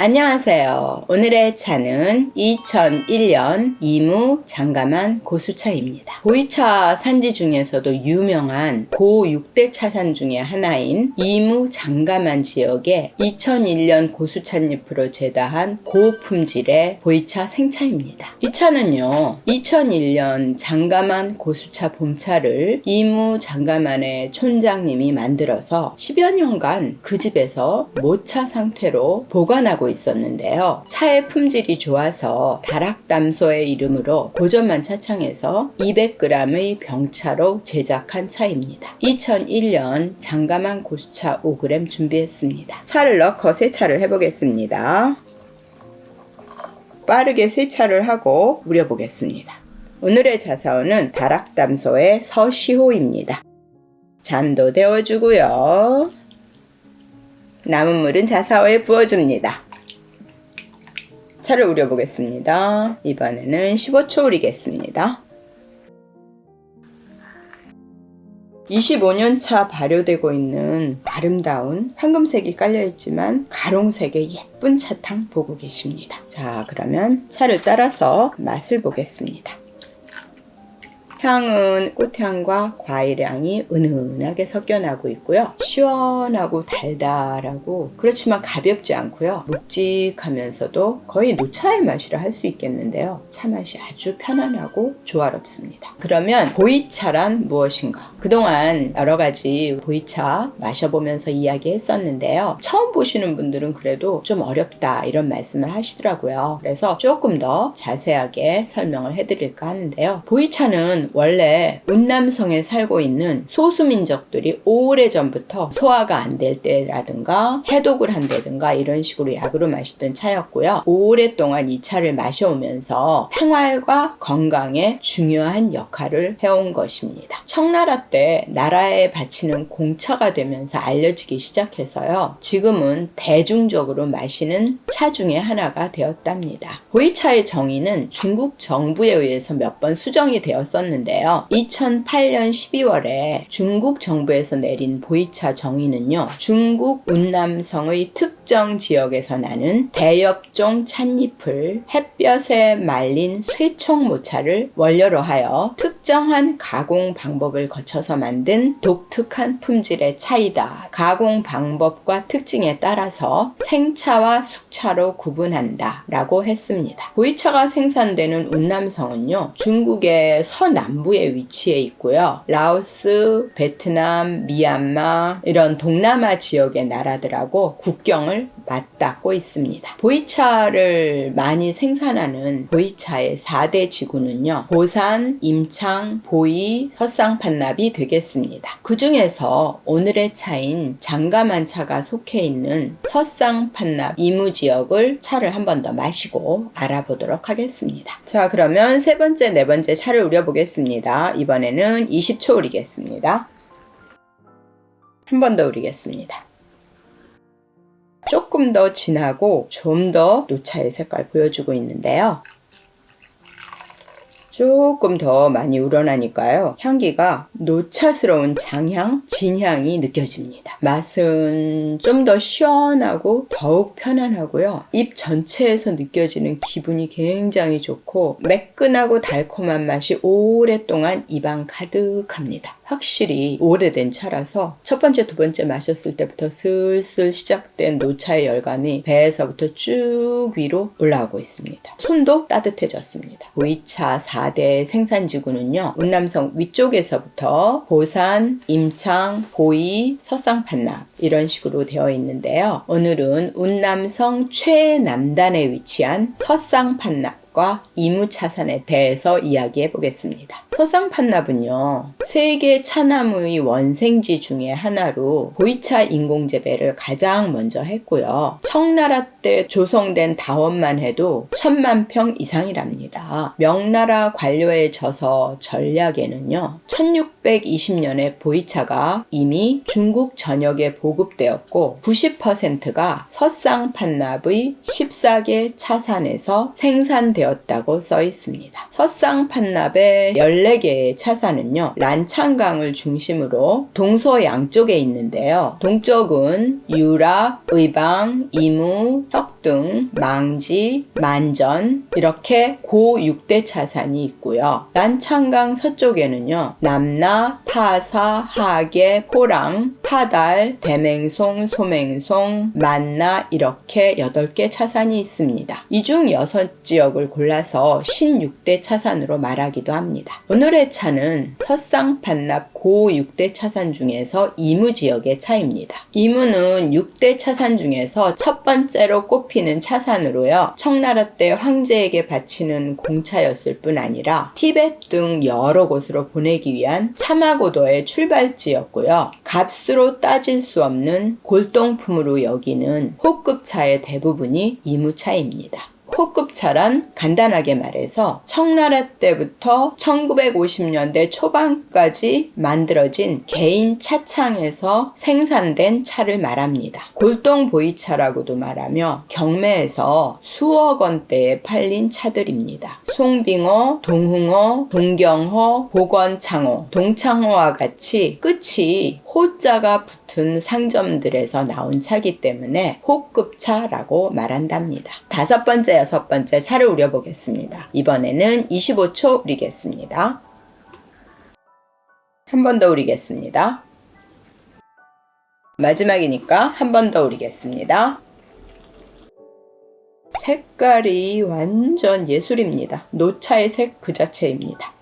안녕하세요. 오늘의 차는 2001년 이무 장가만 고수차입니다. 보이차 산지 중에서도 유명한 고 6대 차산 중에 하나인 이무 장가만 지역에 2001년 고수찻잎으로 제다한 고품질의 보이차 생차입니다. 이 차는요, 2001년 장가만 고수차 봄차를 이무 장가만의 촌장님이 만들어서 10여 년간 그 집에서 모차 상태로 보관하고 있었는데요. 차의 품질이 좋아서 다락담소의 이름으로 고전만 차창에서 200g의 병차로 제작한 차입니다. 2001년 장가만 고수차 5g 준비했습니다. 차를 넣고 세차를 해보겠습니다. 빠르게 세차를 하고 우려보겠습니다. 오늘의 자사원은 다락담소의 서시호입니다. 잔도 데워주고요. 남은 물은 자사오에 부어줍니다. 차를 우려보겠습니다. 이번에는 15초 우리겠습니다. 25년차 발효되고 있는 아름다운 황금색이 깔려있지만 가롱색의 예쁜 차탕 보고 계십니다. 자, 그러면 차를 따라서 맛을 보겠습니다. 향은 꽃향과 과일향이 은은하게 섞여나고 있고요. 시원하고 달달하고 그렇지만 가볍지 않고요. 묵직하면서도 거의 녹차의 맛이라 할 수 있겠는데요. 차 맛이 아주 편안하고 조화롭습니다. 그러면 보이차란 무엇인가? 그동안 여러 가지 보이차 마셔보면서 이야기했었는데요. 처음 보시는 분들은 그래도 좀 어렵다 이런 말씀을 하시더라고요. 그래서 조금 더 자세하게 설명을 해드릴까 하는데요. 보이차는 원래 운남성에 살고 있는 소수민족들이 오래전부터 소화가 안 될 때라든가 해독을 한다든가 이런 식으로 약으로 마시던 차였고요. 오랫동안 이 차를 마셔오면서 생활과 건강에 중요한 역할을 해온 것입니다. 청나라 때 나라에 바치는 공차가 되면서 알려지기 시작해서요. 지금은 대중적으로 마시는 차 중에 하나가 되었답니다. 보이차의 정의는 중국 정부에 의해서 몇 번 수정이 되었었는데요. 2008년 12월에 중국 정부에서 내린 보이차 정의는요. 중국 운남성의 특정 지역에서 나는 대엽종 찻잎을 햇볕에 말린 쇠청모차를 원료로 하여 특정한 가공 방법을 거쳐서 만든 독특한 품질의 차이다. 가공 방법과 특징에 따라서 생차와 숙차로 구분한다 라고 했습니다. 보이차가 생산되는 운남성은요. 중국의 서남부에 위치해 있고요. 라오스, 베트남, 미얀마 이런 동남아 지역의 나라들하고 국경을 맞닿고 있습니다. 보이차를 많이 생산하는 보이차의 4대 지구는요. 고산, 임창, 보이, 서쌍판납이 되겠습니다. 그 중에서 오늘의 차인 장가만 차가 속해 있는 서쌍판납 이무지역을 차를 한 번 더 마시고 알아보도록 하겠습니다. 자, 그러면 세 번째, 네 번째 차를 우려보겠습니다. 이번에는 20초 우리겠습니다. 한 번 더 우리겠습니다. 조금 더 진하고 좀 더 녹차의 색깔 보여주고 있는데요. 조금 더 많이 우러나니까요. 향기가 녹차스러운 장향, 진향이 느껴집니다. 맛은 좀 더 시원하고 더욱 편안하고요. 입 전체에서 느껴지는 기분이 굉장히 좋고 매끈하고 달콤한 맛이 오랫동안 입안 가득합니다. 확실히 오래된 차라서 첫 번째, 두 번째 마셨을 때부터 슬슬 시작된 녹차의 열감이 배에서부터 쭉 위로 올라오고 있습니다. 손도 따뜻해졌습니다. 보이차 4대 생산지구는요. 운남성 위쪽에서부터 고산, 임창, 보이, 서쌍판납 이런 식으로 되어 있는데요. 오늘은 운남성 최남단에 위치한 서쌍판납 이무차산에 대해서 이야기해 보겠습니다. 서쌍판납은요. 세계 차나무의 원생지 중에 하나로 보이차 인공재배를 가장 먼저 했고요. 청나라 때 조성된 다원만 해도 1000만 평 이상이랍니다. 명나라 관료에 져서 전략에는요. 1620년에 보이차가 이미 중국 전역에 보급되었고 90%가 서쌍판납의 14개 차산에서 생산되었다고 써 있습니다. 서쌍판납의 14개의 차산은요. 란창강을 중심으로 동서 양쪽에 있는데요. 동쪽은 유락, 의방, 이무, 혁 석등, 망지, 만전 이렇게 고 6대 차산이 있고요. 난창강 서쪽에는요. 남나, 파사, 하계, 포랑, 파달, 대맹송, 소맹송, 만나 이렇게 8개 차산이 있습니다. 이 중 6지역을 골라서 신 6대 차산으로 말하기도 합니다. 오늘의 차는 서쌍, 반납, 고 6대 차산 중에서 이무지역의 차입니다. 이무는 6대 차산 중에서 첫 번째로 꼽히는 차산으로요. 청나라 때 황제에게 바치는 공차였을 뿐 아니라 티베트 등 여러 곳으로 보내기 위한 차마고도의 출발지였고요. 값으로 따질 수 없는 골동품으로 여기는 호급차의 대부분이 이무차입니다. 호급차란 간단하게 말해서 청나라 때부터 1950년대 초반까지 만들어진 개인 차창에서 생산된 차를 말합니다. 골동보이차라고도 말하며 경매에서 수억 원대에 팔린 차들입니다. 송빙호, 동흥호, 동경호, 복원창호, 동창호와 같이 끝이 호자가 붙은 상점들에서 나온 차기 때문에 호급차라고 말한답니다. 5번째, 6번째 차를 우려보겠습니다. 이번에는 25초 우리겠습니다. 한 번 더 우리겠습니다. 마지막이니까 한 번 더 우리겠습니다. 색깔이 완전 예술입니다. 노차의 색 그 자체입니다.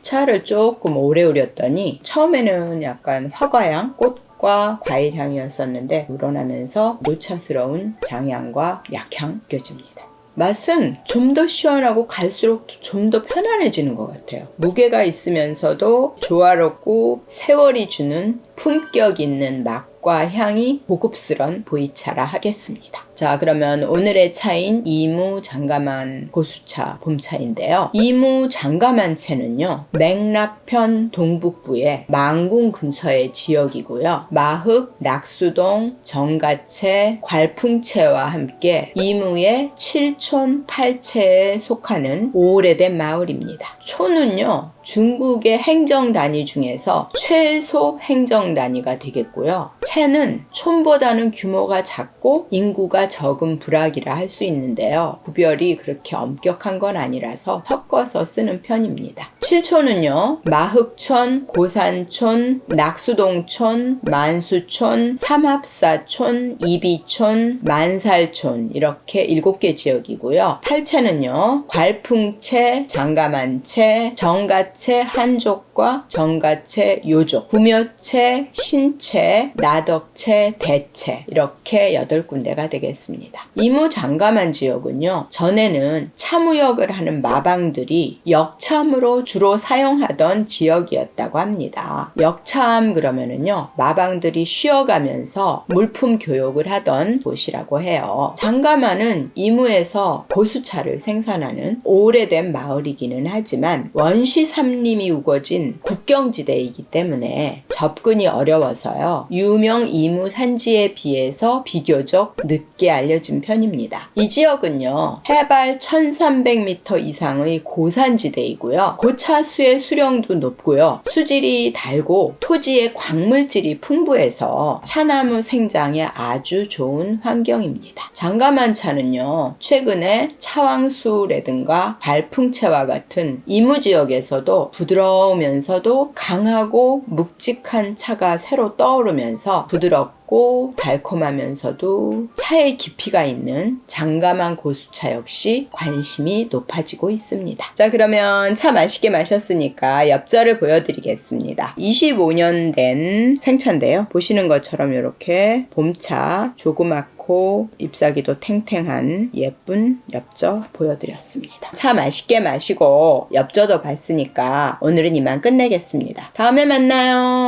차를 조금 오래 우렸더니 처음에는 약간 화과향, 꽃과 과일향이었었는데 우러나면서 노차스러운 장향과 약향 느껴집니다. 맛은 좀 더 시원하고 갈수록 좀 더 편안해지는 것 같아요. 무게가 있으면서도 조화롭고 세월이 주는 품격 있는 맛과 향이 고급스런 보이차라 하겠습니다. 자, 그러면 오늘의 차인 이무 장가만 고수차 봄차인데요. 이무 장가만채는요. 맹라편 동북부의 망궁 근처의 지역이고요. 마흑, 낙수동, 정가채, 괄풍채와 함께 이무의 7촌 8채에 속하는 오래된 마을입니다. 촌은요. 중국의 행정단위 중에서 최소 행정단위가 되겠고요. 채는 촌보다는 규모가 작고 인구가 적은 부락이라 할 수 있는데요. 구별이 그렇게 엄격한 건 아니라서 섞어서 쓰는 편입니다. 7촌은요. 마흑촌, 고산촌, 낙수동촌, 만수촌, 삼합사촌, 이비촌, 만살촌 이렇게 7개 지역이고요. 8채는요. 괄풍채, 장가만채, 정가채 한족과 정가채 요족, 구묘채, 신채, 나덕채, 대채 이렇게 8군데가 되겠습니다. 이무 장가만 지역은요. 전에는 차무역을 하는 마방들이 역참으로 주로 사용하던 지역이었다고 합니다. 역참 그러면은요. 마방들이 쉬어가면서 물품 교역을 하던 곳이라고 해요. 장가만은 이무에서 고수차를 생산하는 오래된 마을이기는 하지만 원시 삼림이 우거진 국경지대이기 때문에 접근이 어려워서요. 유명 이무 산지에 비해서 비교적 늦게 알려진 편입니다. 이 지역은요. 해발 1300m 이상의 고산지대이고요. 고차수의 수령도 높고요. 수질이 달고 토지의 광물질이 풍부해서 차나무 생장에 아주 좋은 환경입니다. 장가만 차는요. 최근에 차왕수라든가 발풍채와 같은 이무 지역에서도 부드러우면서도 강하고 묵직한 차가 새로 떠오르면서 부드럽고 달콤하면서도 차의 깊이가 있는 장가만 고수차 역시 관심이 높아지고 있습니다. 자, 그러면 차 맛있게 마셨으니까 엽절을 보여드리겠습니다. 25년 된 생차인데요. 보시는 것처럼 이렇게 봄차 조그맣고 잎사귀도 탱탱한 예쁜 엽저 보여드렸습니다. 차 맛있게 마시고 엽저도 봤으니까 오늘은 이만 끝내겠습니다. 다음에 만나요.